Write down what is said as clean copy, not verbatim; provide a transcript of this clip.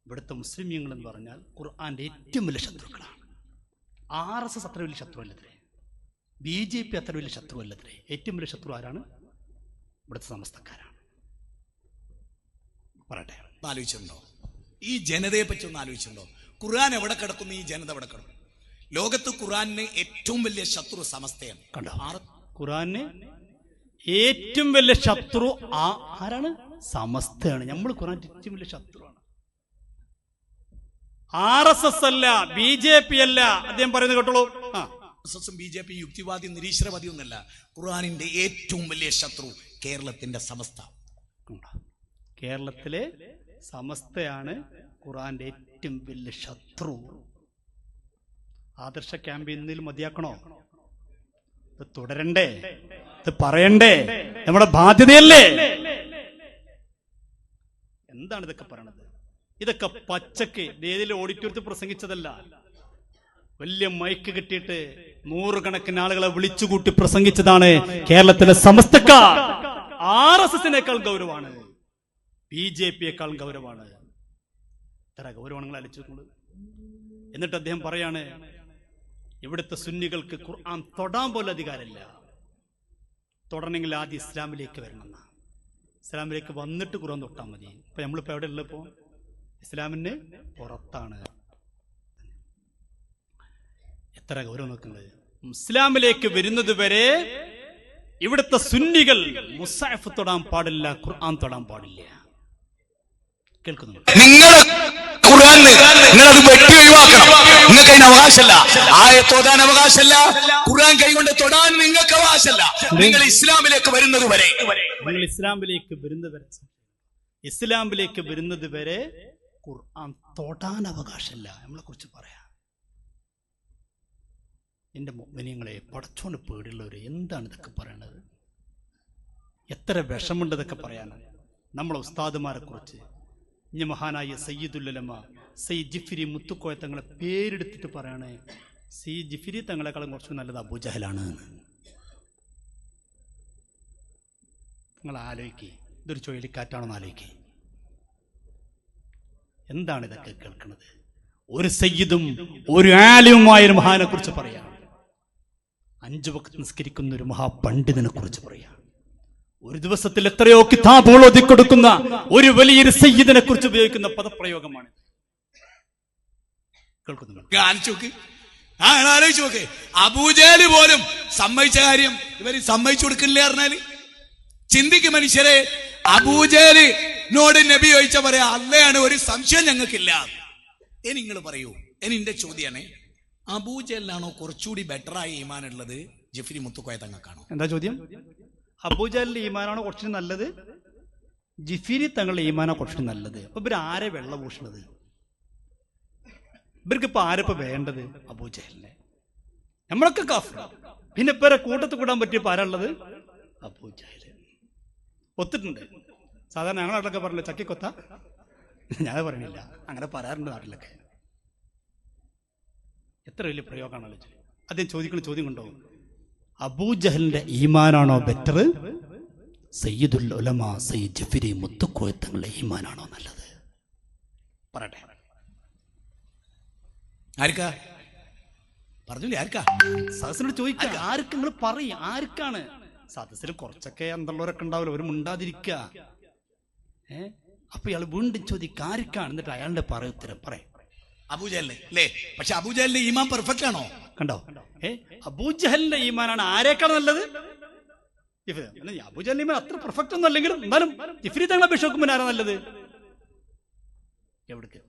ഇവിടുത്തെ മുസ്ലിമീങ്ങൾ എന്ന് പറഞ്ഞാൽ ഖുർആന്റെ ഏറ്റവും വലിയ ശത്രുക്കളാണ്. RSS അത്ര വലിയ ശത്രുവല്ലത്രേ, BJP അത്ര വലിയ ശത്രുവല്ലത്രേ. ഏറ്റവും വലിയ ശത്രു ആരാണ്? ഇവിടുത്തെ സമസ്തക്കാരാണ്. പറയട്ടെ, ആലോചിച്ചിട്ടുണ്ടോ? ഈ ജനതയെ പറ്റി ഒന്ന് ആലോചിച്ചിട്ടുണ്ടോ? ഖുർആൻ എവിടെ കിടക്കുന്നു, ഈ ജനത എവിടെ കിടക്കും? ലോകത്ത് ഖുർആനിന് ഏറ്റവും വലിയ ശത്രു സമസ്തയാണ്. കണ്ടോ? ഖുർആന് ഏറ്റവും വലിയ ശത്രു ആരാണ്? സമസ്തയാണ്. നമ്മൾ ഖുർആന്റെ ഏറ്റവും വലിയ ശത്രുവാണ്. RSS അല്ല, BJP അല്ല. അദ്ദേഹം പറയുന്നത് കേട്ടോളൂ. RSS BJP യുക്തിവാദി നിരീശ്വരവാദി ഒന്നല്ല. ഖുർആനിന്റെ ഏറ്റവും വലിയ ശത്രു കേരളത്തിന്റെ സമസ്ത. കേരളത്തിലെ സമസ്തയാണ് ഖുർആന്റെ ഏറ്റവും വലിയ ശത്രു. ആദർശ ക്യാമ്പയിനിൽ മതിയാക്കണോ? ഇത് തുടരണ്ടേ? ഇത് പറയണ്ടേ? നമ്മുടെ ബാധ്യതയല്ലേ? എന്താണ് ഇതൊക്കെ പറയണത്? ഇതൊക്കെ പച്ചക്ക് ഏതിലും ഓഡിറ്റോറിയത്തിൽ പ്രസംഗിച്ചതല്ല. വലിയ മൈക്ക് കിട്ടിയിട്ട് 100 കണക്കിന് ആളുകളെ വിളിച്ചുകൂട്ടി പ്രസംഗിച്ചതാണ് കേരളത്തിലെ സമസ്തക്കാർ. RSSനേക്കാൾ ഗൗരവമാണ്, BJPയേക്കാൾ ഗൗരവമാണ്. ഇത്ര ഗൗരവങ്ങൾ അലിച്ചുകൊണ്ട് എന്നിട്ട് അദ്ദേഹം പറയാണ്, ഇവിടുത്തെ സുന്നികൾക്ക് ഖുർആൻ തൊടാൻ പോലും അധികാരമില്ല. തൊടണമെങ്കിൽ ആദ്യം ഇസ്ലാമിലേക്ക് വരണമെന്ന. ഇസ്ലാമിലേക്ക് വന്നിട്ട് ഖുർആൻ തൊട്ടാൽ മതി. ഇപ്പൊ നമ്മളിപ്പോ എവിടെ ഉള്ളപ്പോ ഇസ്ലാമിന് പുറത്താണ്. എത്ര ഗൗരവം നോക്കുന്നത്! ഇസ്ലാമിലേക്ക് വരുന്നത് വരെ ഇവിടുത്തെ സുന്നികൾ മുസാഫ് തൊടാൻ പാടില്ല, ഖുർആൻ തൊടാൻ പാടില്ല. കേൾക്കുന്നു? നിങ്ങൾ നിങ്ങളത് വെട്ടി ഒഴിവാക്കണം. നിങ്ങൾക്ക് അതിന് അവകാശമല്ല. തൊടാൻ അവകാശമല്ല. ഖുർആൻ കൈകൊണ്ട് തൊടാൻ നിങ്ങൾക്ക് അവകാശമല്ല. നിങ്ങൾ ഇസ്ലാമിലേക്ക് വരുന്നത് വരെ, ഇസ്ലാമിലേക്ക് വരുന്നത് വരെ ഖുർആൻ തൊടാൻ അവകാശമില്ല. നമ്മളെ കുറിച്ച് പറയാം. എന്റെ മുഅ്മിനീങ്ങളെ, പടച്ചോന് പേടിയുള്ളവര്, എന്താണ് ഇതൊക്കെ പറയണത്? എത്ര വിഷമുണ്ട് ഇതൊക്കെ പറയാനാണ്. നമ്മളെ ഉസ്താദുമാരെ കുറിച്ച് ഇനി മഹാനായ സയ്യിദുൽ ഉലമ സയ്യിദ് ജിഫ്രി മുത്തുക്കോയ തങ്ങളെ പേരെടുത്തിട്ട് പറയണേ, സയ്യിദ് ജിഫ്രി തങ്ങളെക്കാളും കുറച്ച് നല്ലത് അബൂജഹലാണ്. നിങ്ങൾ ആലോചിക്കുക, ഇതൊരു ചുഴലിക്കാറ്റാണെന്ന് ആലോചിക്കുക. എന്താണ് ഇതൊക്കെ കേൾക്കുന്നത്? ഒരു സയ്യിദും ഒരു ആലിമുമായൊരു മഹാനെ കുറിച്ച് പറയാം. 5 വഖ്ത് നിസ്കരിക്കുന്ന ഒരു മഹാപണ്ഡിതനെ കുറിച്ച് പറയാം. ഒരു ദിവസത്തിൽ എത്രയോ കിതാബുകൾ ഓതിക്കൊടുക്കുന്ന ഒരു വലിയൊരു സയ്യിദിനെ കുറിച്ച് ഉപയോഗിക്കുന്ന പദപ്രയോഗമാണ്. ആലോചിച്ച് നോക്ക്. അബൂജഹൽ പോലും സമ്മതിച്ച കാര്യം ഇവര് സമ്മതിച്ചു കൊടുക്കില്ല പറഞ്ഞാല് ചിന്തിക്കും മനുഷ്യരെ. അബൂജഹലിനോട് നബി ചോദിച്ച പറയാ, അള്ളയാണ്, ഒരു സംശയം ഞങ്ങൾക്കില്ല. ഇനി നിങ്ങൾ പറയൂ. ഇനി എന്റെ ചോദ്യമാണ്, അബൂജഹലിനാണോ കുറച്ചുകൂടി ബെറ്ററായ ഈമാൻ ഉള്ളത്, ജിഫ്രി മുത്തുക്കോയ തങ്ങൾക്കാണോ? എന്താ ചോദ്യം? അബൂജഹലിന്റെ ഈമാനാണോ കുറച്ചുകൂടി നല്ലത്, ജിഫ്രി തങ്ങളുടെ ഈമാനോ കുറച്ചുകൂടി നല്ലത്? അപ്പൊ ഇവർ ആരെ വെള്ള പൂഷണത്? ഇവർക്ക് ഇപ്പൊ ആരപ്പോ വേണ്ടത്? അബൂജഹലിനെ. നമ്മളൊക്കെ കാഫിർ. പിന്നെ ഇപ്പൊ കൂട്ടത്തിൽ കൂടാൻ പറ്റിയപ്പോ ആരാളുള്ളത്? അബൂജഹൽ. ഒത്തിട്ടുണ്ട്. സാധാരണ ഞങ്ങളുടെ നാട്ടിലൊക്കെ പറഞ്ഞില്ല ചക്കിക്കൊത്ത, ഞാൻ പറയണില്ല, അങ്ങനെ പറയാറുണ്ട് നാട്ടിലൊക്കെ. എത്ര വലിയ പ്രയോഗമാണല്ലോ. അദ്ദേഹം ചോദിക്കുന്ന ചോദ്യം കൊണ്ടോ, അബൂജഹലിന്റെ ഈമാനാണോ ബെറ്റർ, സയ്യിദുൽ ഉലമ സയ്യിദ് ജിഫ്രി മുത്തുക്കോയ തങ്ങളുടെ ഈമാനാണോ നല്ലത്? പറയട്ടെ. ആർക്കാ പറഞ്ഞില്ലേ? ആർക്കാ? സദസ്സിനോട് ചോദിക്കുക. ആർക്ക്? നിങ്ങൾ പറയും ആർക്കാണ്? സദസ്സിൽ കുറച്ചൊക്കെ അന്തള്ളവരൊക്കെ ഉണ്ടാവില്ല, ഒരു മുണ്ടാതിരിക്കുക. അപ്പൊ ഇയാൾ വീണ്ടും ചോദിക്കുക ആർക്കാണ്, എന്നിട്ട് അയാളുടെ ഉത്തരം പറയാം. അബൂജഹലിന് അല്ലേ? പക്ഷെ അബൂജഹലിന്റെ ഈമാൻ പെർഫെക്റ്റ് ആണോ? കണ്ടോ? അബൂജഹലിന്റെ ഈമാനാണ് ആരേക്കാൾ നല്ലത്? അബൂജഹലിന്റെ ഈമാൻ അത്ര പെർഫെക്റ്റ് ഒന്നും അല്ലെങ്കിലും എന്നാലും ജിഫ്രി തങ്ങളെ അപേക്ഷിച്ച് നോക്കുമ്പോൾ ആരാ നല്ലത്? എവിടേക്ക്